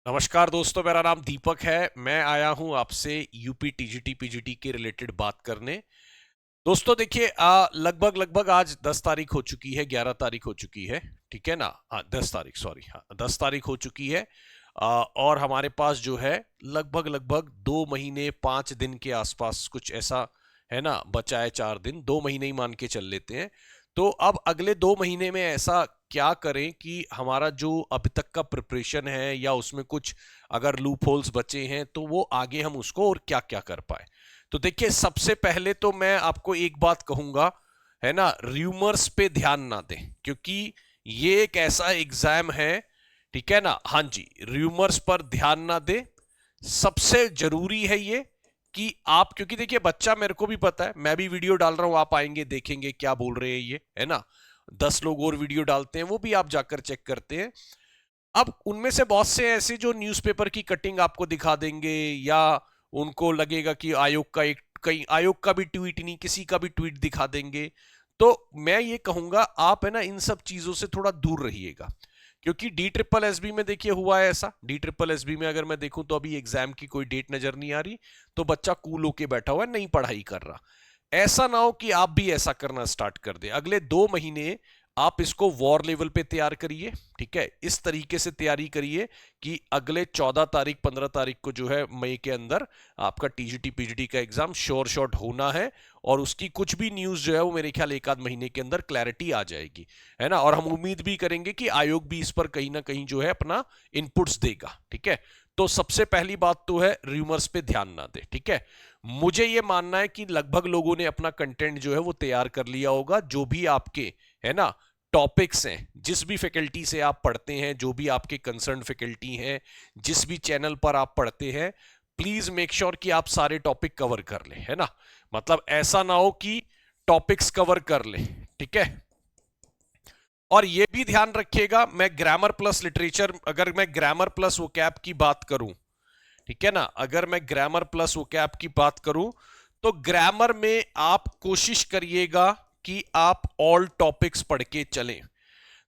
नमस्कार दोस्तों, मेरा नाम दीपक है। मैं आया हूं आपसे यूपी टीजीटी पीजीटी के रिलेटेड बात करने। दोस्तों देखिए, लगभग लगभग आज 10 तारीख हो चुकी है, 11 तारीख हो चुकी है। ठीक है ना? हाँ, 10 तारीख, सॉरी, हाँ 10 तारीख हो चुकी है। और हमारे पास जो है लगभग लगभग 2 महीने 5 दिन के आसपास कुछ ऐसा है ना, बचा है। 4 दिन, 2 महीने ही मान के चल लेते हैं। तो अब अगले 2 महीने में ऐसा क्या करें कि हमारा जो अभी तक का प्रिपरेशन है या उसमें कुछ अगर लूप होल्स बचे हैं तो वो आगे हम उसको और क्या क्या कर पाए। तो देखिए, सबसे पहले तो मैं आपको एक बात कहूंगा, है ना, र्यूमर्स पे ध्यान ना दें, क्योंकि ये एक ऐसा एग्जाम है, ठीक है ना। हाँ जी, र्यूमर्स पर ध्यान ना दें। सबसे जरूरी है ये कि आप, क्योंकि देखिए बच्चा, मेरे को भी पता है, मैं भी वीडियो डाल रहा हूं, आप आएंगे देखेंगे क्या बोल रहे हैं ये, है ना। 10 लोग और वीडियो डालते हैं, वो भी आप जाकर चेक करते हैं। अब उनमें से बहुत से ऐसे जो न्यूज़पेपर की कटिंग आपको दिखा देंगे, या उनको लगेगा कि आयोग का एक, कहीं आयोग का भी ट्वीट नहीं, किसी का भी ट्वीट दिखा देंगे। तो मैं ये कहूंगा, आप है ना इन सब चीजों से थोड़ा दूर रहिएगा। क्योंकि डी ट्रिपल एस बी में देखिए हुआ है ऐसा। डी ट्रिपल एस बी में अगर मैं देखूं तो अभी एग्जाम की कोई डेट नजर नहीं आ रही, तो बच्चा कूल होके बैठा हुआ है, नहीं पढ़ाई कर रहा। ऐसा ना हो कि आप भी ऐसा करना स्टार्ट कर दे। अगले 2 महीने आप इसको वॉर लेवल पे तैयार करिए। ठीक है, इस तरीके से तैयारी करिए कि अगले 14 तारीख 15 तारीख को जो है मई के अंदर आपका टीजीटी पीजीटी का एग्जाम श्योर शॉट होना है। और उसकी कुछ भी न्यूज जो है वो मेरे ख्याल एक आध महीने के अंदर क्लैरिटी आ जाएगी, है ना। और हम उम्मीद भी करेंगे कि आयोग भी इस पर कहीं ना कहीं जो है अपना इनपुट्स देगा। ठीक है, तो सबसे पहली बात तो है रूमर्स पे ध्यान ना दे। ठीक है, मुझे ये मानना है कि लगभग लोगों ने अपना कंटेंट जो है वो तैयार कर लिया होगा। जो भी आपके, है ना, टॉपिक्स हैं, जिस भी फैकल्टी से आप पढ़ते हैं, जो भी आपके कंसर्न फैकल्टी हैं, जिस भी चैनल पर आप पढ़ते हैं, प्लीज मेक श्योर कि आप सारे टॉपिक कवर कर लें, है ना। मतलब ऐसा ना हो कि टॉपिक्स कवर कर ले। ठीक है, और ये भी ध्यान रखिएगा, मैं ग्रामर प्लस लिटरेचर, अगर मैं ग्रामर प्लस वोकैब की बात करूं, ठीक है ना, अगर मैं ग्रामर प्लस वोकैब की बात करूं, तो ग्रामर में आप कोशिश करिएगा कि आप ऑल टॉपिक्स पढ़ के चलें।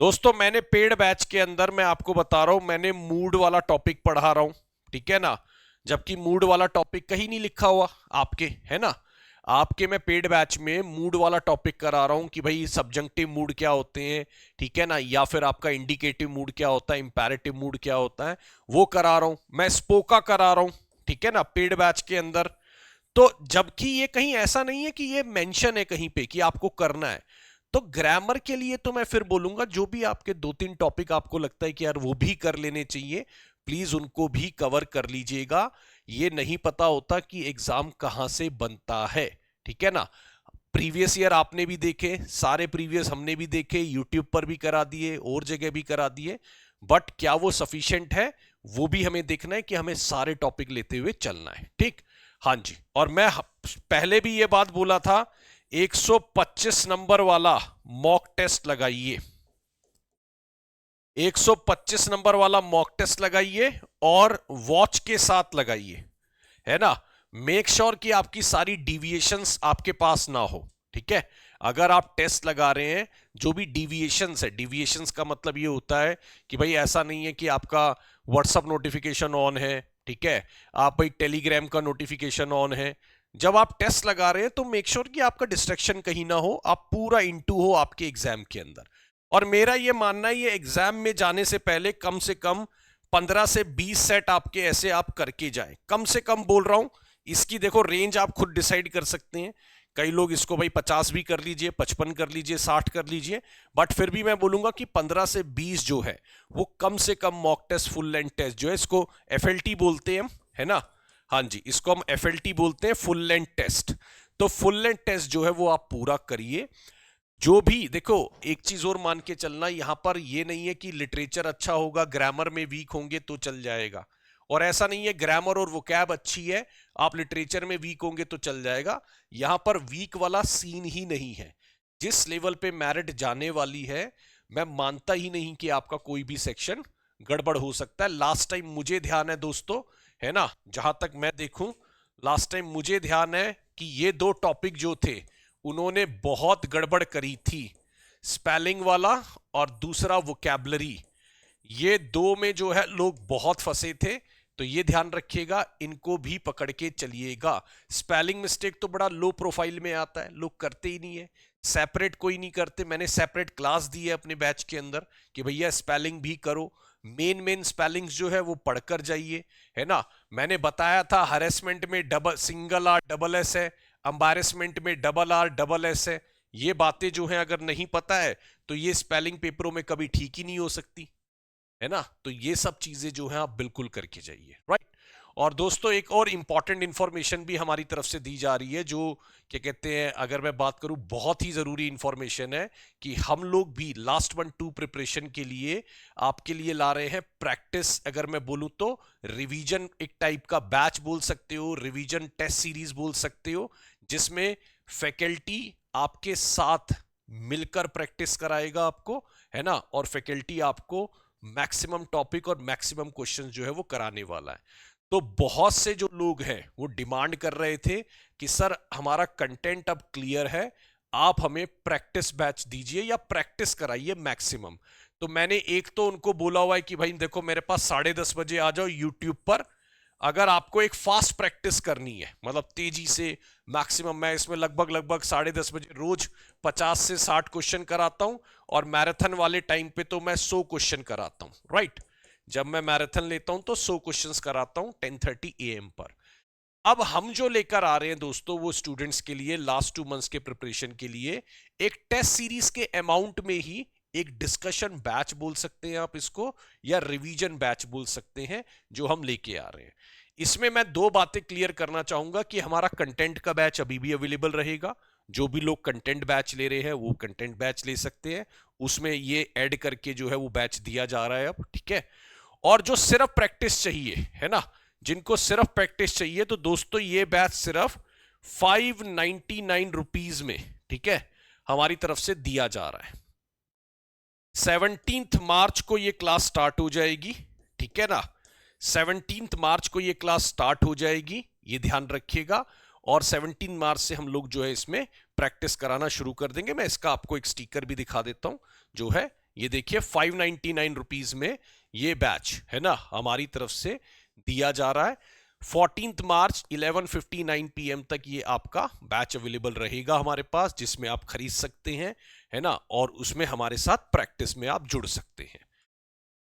दोस्तों, मैंने पेड बैच के अंदर, मैं आपको बता रहा हूं, मैंने मूड वाला टॉपिक पढ़ा रहा हूं, ठीक है ना। जबकि मूड वाला टॉपिक कहीं नहीं लिखा हुआ आपके, है ना। आपके मैं पेड बैच में मूड वाला टॉपिक करा रहा हूं कि भाई सब्जंक्टिव मूड क्या होते हैं, ठीक है ना, या फिर आपका इंडिकेटिव मूड क्या होता है, इंपैरेटिव मूड क्या होता है, वो करा रहा हूं। मैं स्पोका करा रहा हूं, ठीक है ना, पेड बैच के अंदर। तो जबकि ये कहीं ऐसा नहीं है कि ये मेंशन है कहीं पे कि आपको करना है। तो ग्रामर के लिए तो मैं फिर बोलूंगा, जो भी आपके 2-3 टॉपिक आपको लगता है कि यार वो भी कर लेने चाहिए, प्लीज उनको भी कवर कर लीजिएगा। ये नहीं पता होता कि एग्जाम कहां से बनता है, ठीक है ना। प्रीवियस ईयर आपने भी देखे, सारे प्रीवियस हमने भी देखे, यूट्यूब पर भी करा दिए और जगह भी करा दिए। बट क्या वो सफिशिएंट है, वो भी हमें देखना है कि हमें सारे टॉपिक लेते हुए चलना है। ठीक, हाँ जी। और मैं पहले भी ये बात बोला था, 125 नंबर वाला मॉक टेस्ट लगाइए, 125 नंबर वाला मॉक टेस्ट लगाइए, और वॉच के साथ लगाइए, है ना। मेक श्योर कि आपकी सारी डिविएशंस आपके पास ना हो। ठीक है, अगर आप टेस्ट लगा रहे हैं, जो भी डिविएशंस है, डिविएशंस का मतलब ये होता है कि भाई ऐसा नहीं है कि आपका व्हाट्सअप नोटिफिकेशन ऑन है, ठीक है, आप भाई टेलीग्राम का नोटिफिकेशन ऑन है। जब आप टेस्ट लगा रहे हैं तो मेक श्योर कि आपका डिस्ट्रैक्शन कहीं ना हो, आप पूरा इंटू हो आपके एग्जाम के अंदर। और मेरा ये मानना है, ये एग्जाम में जाने से पहले कम से कम 15 से 20 सेट आपके ऐसे आप करके जाए, कम से कम बोल रहा हूं। इसकी देखो रेंज आप खुद डिसाइड कर सकते हैं। कई लोग इसको भाई 50 भी कर लीजिए, 55 कर लीजिए, 60 कर लीजिए, बट फिर भी मैं बोलूंगा कि 15 से 20 जो है वो कम से कम mock test, full length test जो है, इसको एफएलटी बोलते हैं हम, है ना। हाँ जी, इसको हम एफएलटी बोलते हैं, फुल लेंथ टेस्ट। तो फुल लेंथ टेस्ट जो है वो आप पूरा करिए। जो भी देखो, एक चीज और मान के चलना, यहां पर ये नहीं है कि लिटरेचर अच्छा होगा, ग्रामर में वीक होंगे तो चल जाएगा। और ऐसा नहीं है ग्रामर और वोकैब अच्छी है, आप लिटरेचर में वीक होंगे तो चल जाएगा। यहां पर वीक वाला सीन ही नहीं है। जिस लेवल पे मेरिट जाने वाली है, मैं मानता ही नहीं कि आपका कोई भी सेक्शन गड़बड़ हो सकता है। लास्ट टाइम मुझे ध्यान है दोस्तों, है ना, जहां तक मैं देखूं, लास्ट टाइम मुझे ध्यान है कि ये दो टॉपिक जो थे उन्होंने बहुत गड़बड़ करी थी, स्पेलिंग वाला और दूसरा वोकैबलरी। ये दो में जो है लोग बहुत फंसे थे, तो ये ध्यान रखिएगा, इनको भी पकड़ के चलिएगा। स्पेलिंग मिस्टेक तो बड़ा लो प्रोफाइल में आता है, लोग करते ही नहीं है, सेपरेट कोई नहीं करते। मैंने सेपरेट क्लास दी है अपने बैच के अंदर कि भैया स्पेलिंग भी करो, मेन स्पेलिंग्स जो है वो पढ़कर जाइए, है ना। मैंने बताया था हरेसमेंट में double single R double S है, एम्बैरेसमेंट में डबल आर डबल एस है। ये बातें जो है अगर नहीं पता है तो ये स्पेलिंग पेपरों में कभी ठीक ही नहीं हो सकती, है ना। तो ये सब चीजें जो है आप बिल्कुल करके जाइए, राइट। और दोस्तों एक और इंपॉर्टेंट इंफॉर्मेशन भी हमारी तरफ से दी जा रही है, जो क्या कहते हैं, अगर मैं बात करूं बहुत ही जरूरी इंफॉर्मेशन है, कि हम लोग भी लास्ट 1-2 प्रिपरेशन के लिए आपके लिए ला रहे हैं प्रैक्टिस। अगर मैं बोलूं तो रिवीजन एक टाइप का बैच बोल सकते हो, रिवीजन टेस्ट सीरीज बोल सकते हो, जिसमें फैकल्टी आपके साथ मिलकर प्रैक्टिस कराएगा आपको, है ना। और फैकल्टी आपको मैक्सिमम टॉपिक और मैक्सिमम क्वेश्चंस जो है वो कराने वाला है। तो बहुत से जो लोग हैं वो डिमांड कर रहे थे कि सर हमारा कंटेंट अब क्लियर है, आप हमें प्रैक्टिस बैच दीजिए या प्रैक्टिस कराइए मैक्सिमम। तो मैंने एक तो उनको बोला हुआ है कि भाई देखो मेरे पास 10:30 बजे आ जाओ यूट्यूब पर, अगर आपको एक फास्ट प्रैक्टिस करनी है, मतलब तेजी से मैक्सिमम, मैं इसमें लगभग 10:30 बजे रोज 50 से 60 क्वेश्चन कराता हूं, और मैराथन वाले टाइम पे तो मैं 100 क्वेश्चन कराता हूं, राइट। जब मैं मैराथन लेता हूं तो 100 क्वेश्चंस कराता हूं 10:30 AM पर। अब हम जो लेकर आ रहे हैं दोस्तों, वो स्टूडेंट्स के लिए लास्ट 2 मंथ्स के प्रिपरेशन के लिए एक टेस्ट सीरीज के अमाउंट में ही एक डिस्कशन बैच बोल सकते हैं आप इसको, या रिवीजन बैच बोल सकते हैं, जो हम लेके आ रहे हैं। इसमें मैं 2 बातें क्लियर करना चाहूंगा कि हमारा कंटेंट का बैच अभी भी अवेलेबल रहेगा। जो भी लोग कंटेंट बैच ले रहे हैं वो कंटेंट बैच ले सकते हैं, उसमें ये ऐड करके जो है वो बैच दिया जा रहा है अब, ठीक है। और जो सिर्फ प्रैक्टिस चाहिए, है ना, जिनको सिर्फ प्रैक्टिस चाहिए, तो दोस्तों ये बैच सिर्फ 599 रुपीज में, ठीक है, हमारी तरफ से दिया जा रहा है। 17 मार्च को ये क्लास स्टार्ट हो जाएगी, ठीक है ना। 17 मार्च को ये क्लास स्टार्ट हो जाएगी, ये ध्यान रखिएगा। और 17 मार्च से हम लोग जो है इसमें प्रैक्टिस कराना शुरू कर देंगे। मैं इसका आपको एक स्टिकर भी दिखा देता हूं, जो है ये देखिए 599 रुपीज में ये बैच, है ना, हमारी तरफ से दिया जा रहा है। 14 मार्च 11:59 PM तक ये आपका बैच अवेलेबल रहेगा हमारे पास, जिसमें आप खरीद सकते हैं, है ना, और उसमें हमारे साथ प्रैक्टिस में आप जुड़ सकते हैं।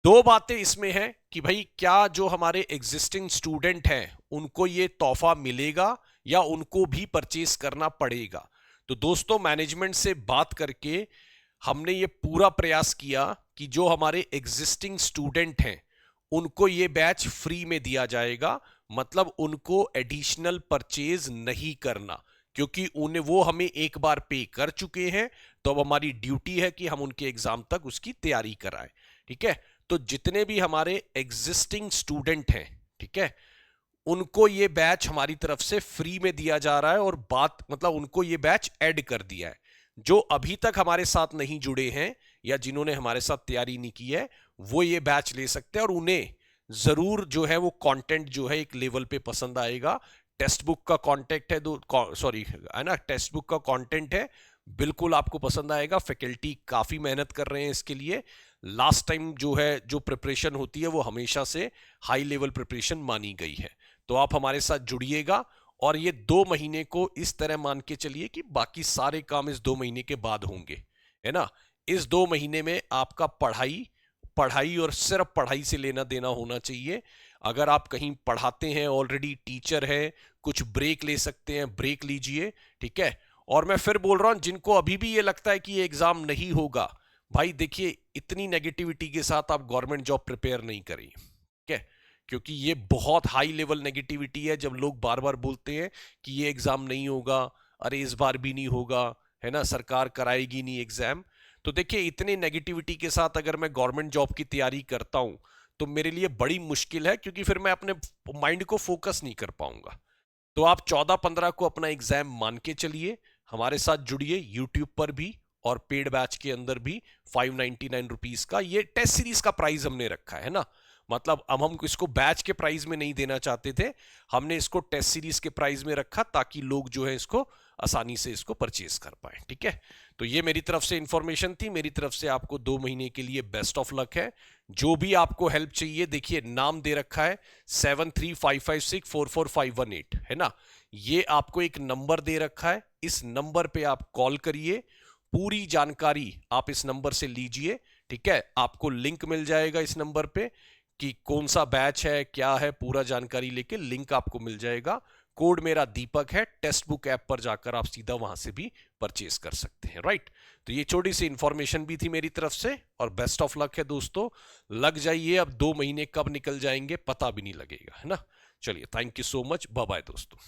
2 बातें इसमें हैं कि भाई क्या जो हमारे एग्जिस्टिंग स्टूडेंट हैं उनको ये तोहफा मिलेगा या उनको भी परचेस करना पड़ेगा। तो दोस्तों मैनेजमेंट से बात करके हमने ये पूरा प्रयास किया कि जो हमारे एग्जिस्टिंग स्टूडेंट हैं उनको ये बैच फ्री में दिया जाएगा, मतलब उनको एडिशनल परचेज नहीं करना, क्योंकि उन्हें वो हमें एक बार पे कर चुके हैं। तो अब हमारी ड्यूटी है कि हम उनके एग्जाम तक उसकी तैयारी कराएं, ठीक है। तो जितने भी हमारे एग्जिस्टिंग स्टूडेंट हैं, ठीक है, उनको ये बैच हमारी तरफ से फ्री में दिया जा रहा है, और बात मतलब उनको ये बैच ऐड कर दिया है। जो अभी तक हमारे साथ नहीं जुड़े हैं या जिन्होंने हमारे साथ तैयारी नहीं की है, वो ये बैच ले सकते हैं, और उन्हें जरूर जो है वो कंटेंट जो है एक लेवल पे पसंद आएगा। टेक्स्ट बुक का कॉन्टेक्ट है, सॉरी है ना, टेक्स्ट बुक का कंटेंट है, बिल्कुल आपको पसंद आएगा। फैकल्टी काफी मेहनत कर रहे हैं इसके लिए। लास्ट टाइम जो है जो प्रिपरेशन होती है वो हमेशा से हाई लेवल प्रिपरेशन मानी गई है। तो आप हमारे साथ जुड़िएगा, और ये 2 महीने को इस तरह मान के चलिए कि बाकी सारे काम इस 2 महीने के बाद होंगे, है ना। इस 2 महीने में आपका पढ़ाई पढ़ाई और सिर्फ पढ़ाई से लेना देना होना चाहिए। अगर आप कहीं पढ़ाते हैं, ऑलरेडी टीचर है, कुछ ब्रेक ले सकते हैं, ब्रेक लीजिए, ठीक है। और मैं फिर बोल रहा हूं, जिनको अभी भी ये लगता है कि ये एग्जाम नहीं होगा, भाई देखिए इतनी नेगेटिविटी के साथ आप गवर्नमेंट जॉब प्रिपेयर नहीं करिए, ठीक है, क्योंकि ये बहुत हाई लेवल नेगेटिविटी है। जब लोग बार बार बोलते हैं कि ये एग्जाम नहीं होगा, अरे इस बार भी नहीं होगा, है ना, सरकार कराएगी नहीं एग्जाम, तो देखिए इतने नेगेटिविटी के साथ अगर मैं गवर्नमेंट जॉब की तैयारी करता हूं तो मेरे लिए बड़ी मुश्किल है, क्योंकि फिर मैं अपने माइंड को फोकस नहीं कर पाऊंगा। तो आप 14-15 को अपना एग्जाम मान के चलिए, हमारे साथ जुड़िए यूट्यूब पर भी और पेड बैच के अंदर भी। 599 रुपीज का ये टेस्ट सीरीज का प्राइस हमने रखा है ना, मतलब अब हम इसको बैच के प्राइस में नहीं देना चाहते थे, हमने इसको टेस्ट सीरीज के प्राइस में रखा ताकि लोग जो है इसको आसानी से इसको परचेज कर पाए, ठीक है। तो ये मेरी तरफ से इंफॉर्मेशन थी, मेरी तरफ से आपको 2 महीने के लिए बेस्ट ऑफ लक है। जो भी आपको हेल्प चाहिए, देखिए नाम दे रखा है 7355644518, है ना। ये आपको एक नंबर दे रखा है, इस नंबर पे आप कॉल करिए, पूरी जानकारी आप इस नंबर से लीजिए, ठीक है। आपको लिंक मिल जाएगा इस नंबर पे कि कौन सा बैच है, क्या है, पूरा जानकारी लेके लिंक आपको मिल जाएगा। कोड मेरा दीपक है, टेक्स्ट बुक ऐप पर जाकर आप सीधा वहां से भी परचेज कर सकते हैं, राइट। तो ये छोटी सी इंफॉर्मेशन भी थी मेरी तरफ से, और बेस्ट ऑफ लक है दोस्तों। लग जाइए, अब 2 महीने कब निकल जाएंगे पता भी नहीं लगेगा, है ना। चलिए, thank you so much, bye bye दोस्तों।